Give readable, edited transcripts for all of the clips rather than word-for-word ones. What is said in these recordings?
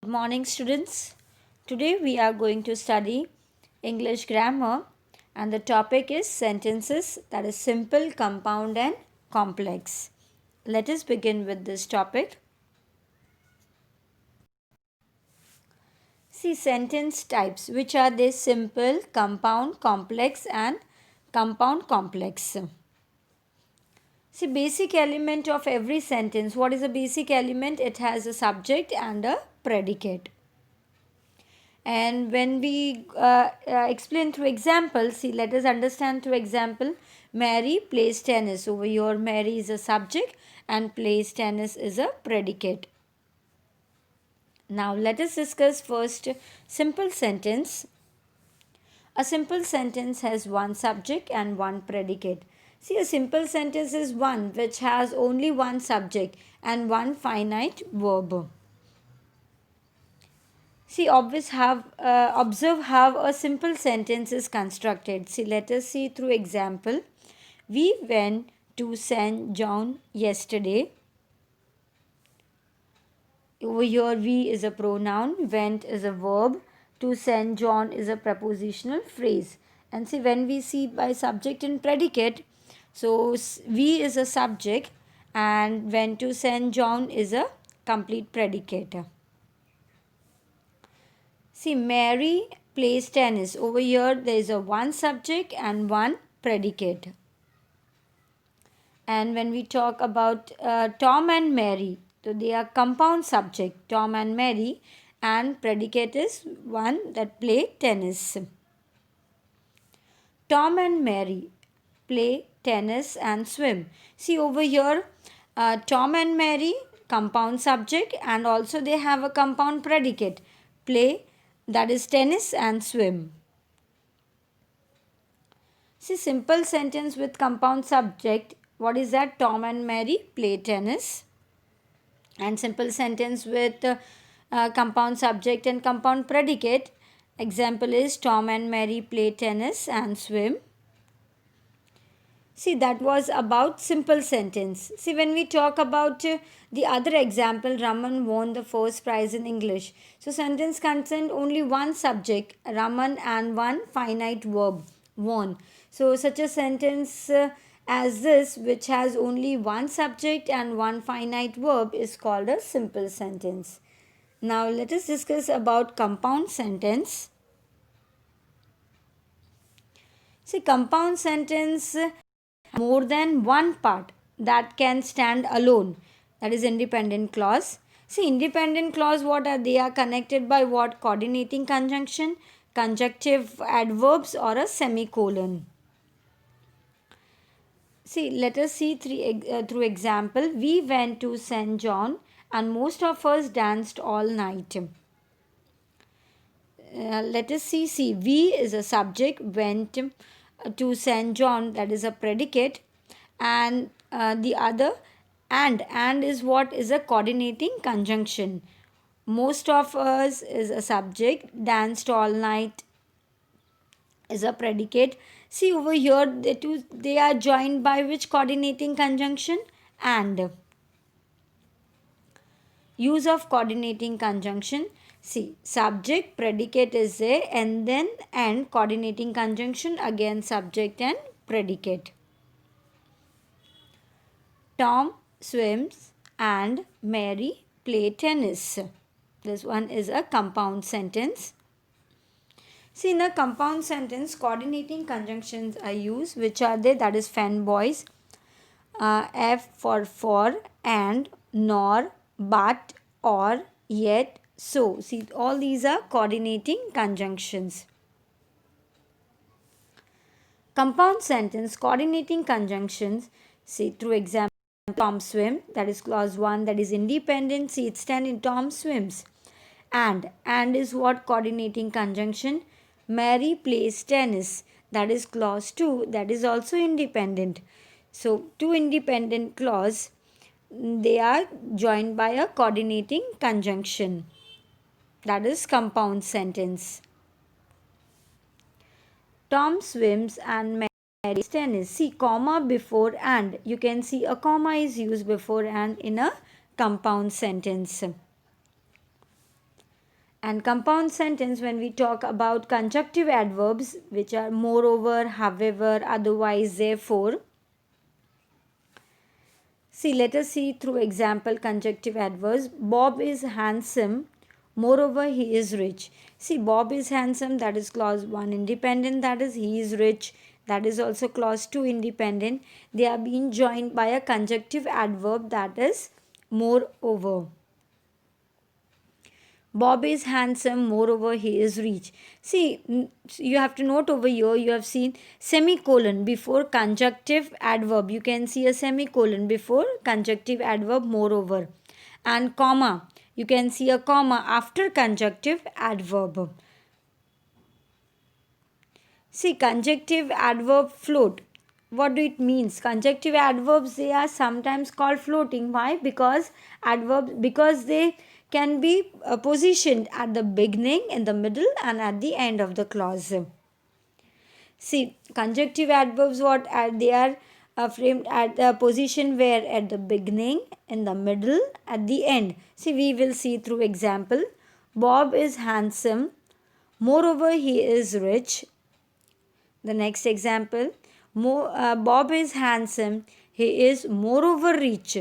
Good morning, students. Today we are going to study English grammar, and the topic is sentences, that is simple, compound, and complex. Let us begin with this topic. See, sentence types, which are they? Simple, compound, complex, and compound complex. See, basic element of every sentence. What is a basic element? It has a subject and a predicate. And when we explain through example, see, let us understand through example. Mary plays tennis. Over here, Mary is a subject and plays tennis is a predicate. Now, let us discuss first simple sentence. A simple sentence has one subject and one predicate. See, a simple sentence is one which has only one subject and one finite verb. See, observe how a simple sentence is constructed. See, let us see through example. We went to St. John yesterday. Over here, we is a pronoun, went is a verb, to St. John is a prepositional phrase. And see, when we see by subject and predicate, so we is a subject and went to St. John is a complete predicate. See, Mary plays tennis. Over here, there is a one subject and one predicate. And when we talk about Tom and Mary, so they are compound subject, Tom and Mary, and predicate is one that play tennis. Tom and Mary play tennis and swim. See over here, Tom and Mary, compound subject, and also they have a compound predicate, play, that is tennis and swim. See, simple sentence with compound subject. What is that? Tom and Mary play tennis. And simple sentence with compound subject and compound predicate. Example is Tom and Mary play tennis and swim. See, that was about simple sentence. See, when we talk about the other example, Raman won the first prize in English. So, sentence contained only one subject, Raman, and one finite verb, won. So, such a sentence as this, which has only one subject and one finite verb, is called a simple sentence. Now, let us discuss about compound sentence. See, compound sentence more than one part that can stand alone, that is independent clause. See, independent clause, what are they? Are connected by what? Coordinating conjunction, conjunctive adverbs, or a semicolon. See, let us see through example. We went to St. John and most of us danced all night. Let us see, we is a subject, went to St. John, that is a predicate, and the other and is what? Is a coordinating conjunction. Most of us is a subject, danced all night is a predicate. See over here, they are joined by which coordinating conjunction? And. Use of coordinating conjunction. See, subject, predicate is there, and then and coordinating conjunction, again subject and predicate. Tom swims and Mary play tennis. This one is a compound sentence. See, in a compound sentence, coordinating conjunctions are used, which are they? That is fanboys, F for, and, nor, but, or, yet, so. See, all these are coordinating conjunctions. Compound sentence, coordinating conjunctions. See, through example, Tom swim, that is clause 1, that is independent. See, it stands in Tom swims. And is what? Coordinating conjunction. Mary plays tennis, that is clause 2, that is also independent. So, two independent clause, they are joined by a coordinating conjunction, that is compound sentence. Tom swims and Mary plays tennis. See, comma before and. You can see a comma is used before and in a compound sentence. And compound sentence, when we talk about conjunctive adverbs, which are moreover, however, otherwise, therefore. See, let us see through example conjunctive adverbs. Bob is handsome, moreover, he is rich. See, Bob is handsome, that is clause 1 independent, that is he is rich, that is also clause 2 independent. They are being joined by a conjunctive adverb, that is moreover. Bob is handsome, moreover, he is rich. See, you have to note over here, you have seen semicolon before conjunctive adverb. You can see a semicolon before conjunctive adverb, moreover. And comma, you can see a comma after conjunctive adverb. See, conjunctive adverb float. What do it means? Conjunctive adverbs, they are sometimes called floating. Why? Because they can be positioned at the beginning, in the middle, and at the end of the clause. See, conjunctive adverbs, what they are framed at the position where at the beginning, in the middle, at the end. See, we will see through example. Bob is handsome, moreover, he is rich. The next example, Bob is handsome, he is moreover rich.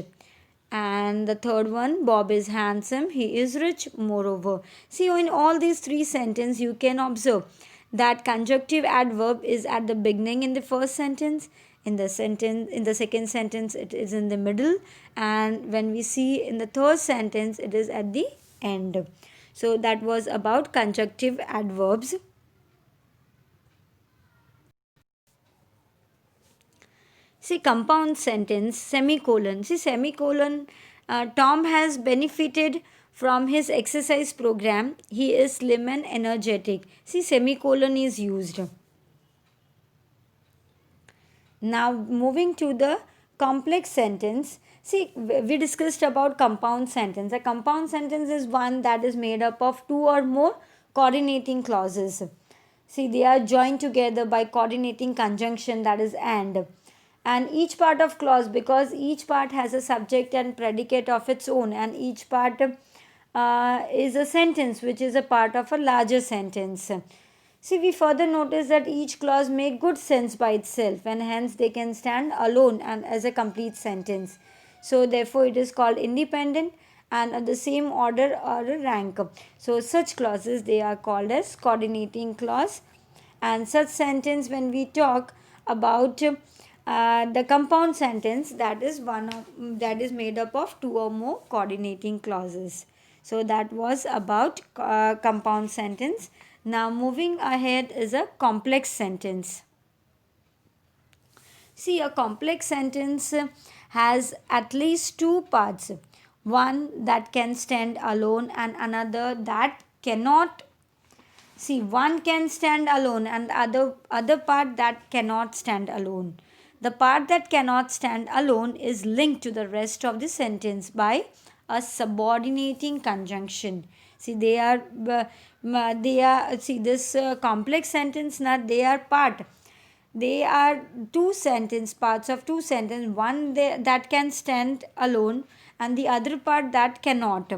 And the third one, Bob is handsome, he is rich, moreover. See, in all these three sentences, you can observe that conjunctive adverb is at the beginning in the first sentence, in the second sentence it is in the middle, and when we see in the third sentence it is at the end. So that was about conjunctive adverbs. See, compound sentence, semicolon. See, semicolon, Tom has benefited from his exercise program. He is slim and energetic. See, semicolon is used. Now, moving to the complex sentence. See, we discussed about compound sentence. A compound sentence is one that is made up of two or more coordinating clauses. See, they are joined together by coordinating conjunction, that is and each part of clause, because each part has a subject and predicate of its own, and each part is a sentence which is a part of a larger sentence. See, we further notice that each clause make good sense by itself, and hence they can stand alone and as a complete sentence. So therefore it is called independent and at the same order or rank. So such clauses, they are called as coordinating clause. And such sentence, when we talk about the compound sentence, that is that is made up of two or more coordinating clauses. So that was about compound sentence. Now moving ahead is a complex sentence. See, a complex sentence has at least two parts, one that can stand alone and another that cannot. See, one can stand alone and other part that cannot stand alone. The part that cannot stand alone is linked to the rest of the sentence by a subordinating conjunction. See, see this complex sentence, now they are part. They are two sentence parts of two sentence. One that can stand alone, and the other part that cannot.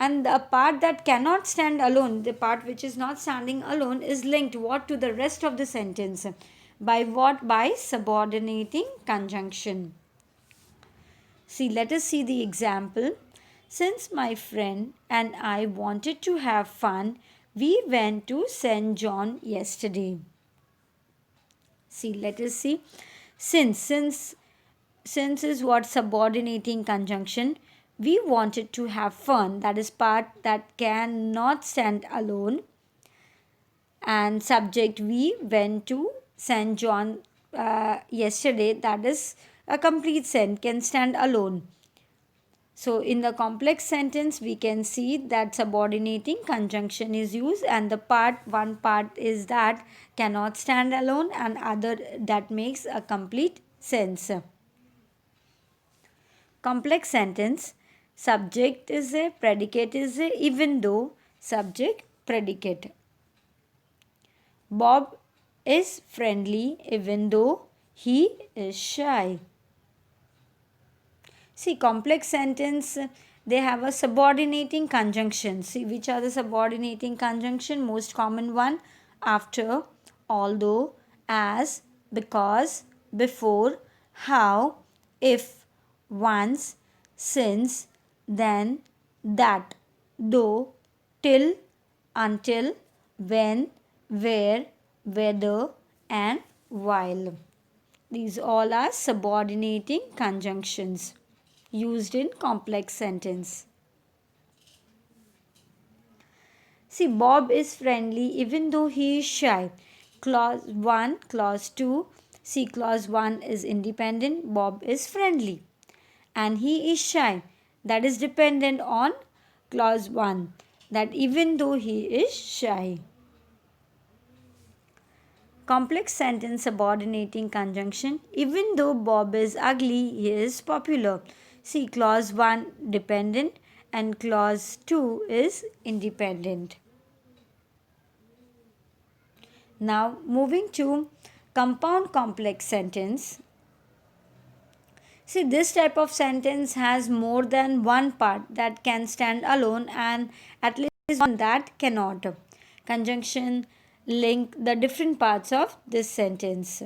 And the part that cannot stand alone, the part which is not standing alone, is linked what to the rest of the sentence. By what? By subordinating conjunction. See, let us see the example. Since my friend and I wanted to have fun, we went to St. John yesterday. See, let us see. Since is what? Subordinating conjunction. We wanted to have fun, that is part that cannot stand alone. And subject, we went to St. John yesterday, that is a complete sentence, can stand alone. So in the complex sentence, we can see that subordinating conjunction is used, and the one part is that cannot stand alone, and other that makes a complete sense. Complex sentence, subject is a, predicate is a, even though, subject, predicate. Bob is friendly even though he is shy. See, complex sentence they have a subordinating conjunction. See, which are the subordinating conjunction? Most common one: after, although, as, because, before, how, if, once, since, then, that, though, till, until, when, where, whether, and while. These all are subordinating conjunctions used in complex sentence. See, Bob is friendly even though he is shy. Clause 1, clause 2. See, clause 1 is independent. Bob is friendly and he is shy. That is dependent on clause 1, that even though he is shy. Complex sentence subordinating conjunction. Even though Bob is ugly, he is popular. See, clause 1 dependent and clause 2 is independent. Now, moving to compound complex sentence. See, this type of sentence has more than one part that can stand alone and at least one that cannot. Conjunction link the different parts of this sentence.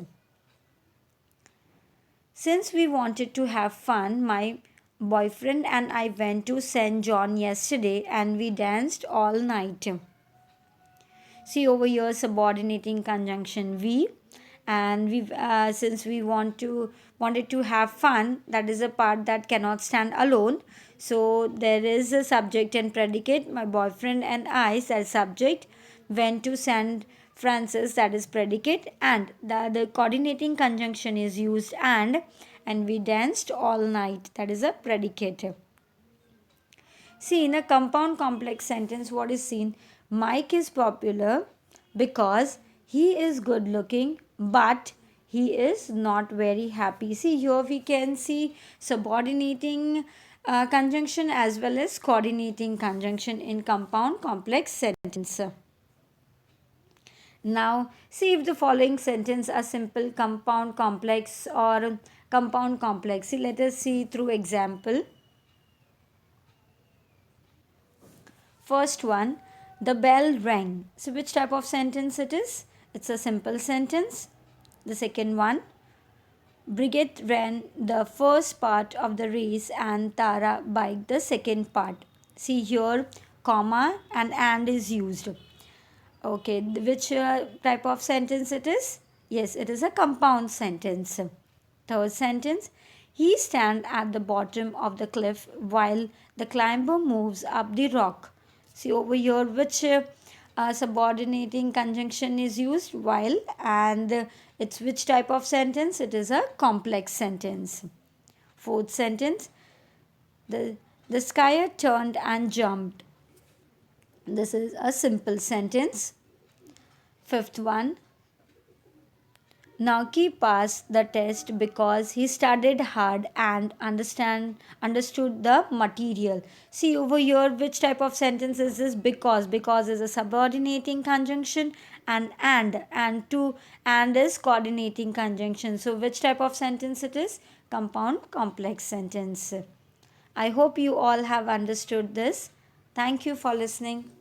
Since we wanted to have fun, my boyfriend and I went to St. John yesterday and we danced all night. See over here, subordinating conjunction we, and we since we wanted to have fun, that is a part that cannot stand alone. So there is a subject and predicate. My boyfriend and I, that subject, went to St. Francis, that is predicate, and the coordinating conjunction is used and we danced all night, that is a predicate. See, in a compound complex sentence, what is seen? Mike is popular because he is good looking, but he is not very happy. See, here we can see subordinating conjunction as well as coordinating conjunction in compound complex sentence. Now, see if the following sentence are simple, compound, complex, or compound complex. See, let us see through example. First one, the bell rang. So, which type of sentence it is? It's a simple sentence. The second one, Brigitte ran the first part of the race and Tara biked the second part. See here, comma and is used. Okay, which type of sentence it is? Yes, it is a compound sentence. Third sentence, he stands at the bottom of the cliff while the climber moves up the rock. See over here, which subordinating conjunction is used? While, and it's which type of sentence? It is a complex sentence. Fourth sentence, the skier turned and jumped. This is a simple sentence. Fifth one, Nauki passed the test because he studied hard and understood the material. See over here, which type of sentence is this? Because. Because is a subordinating conjunction and to and is coordinating conjunction. So which type of sentence it is? Compound complex sentence. I hope you all have understood this. Thank you for listening.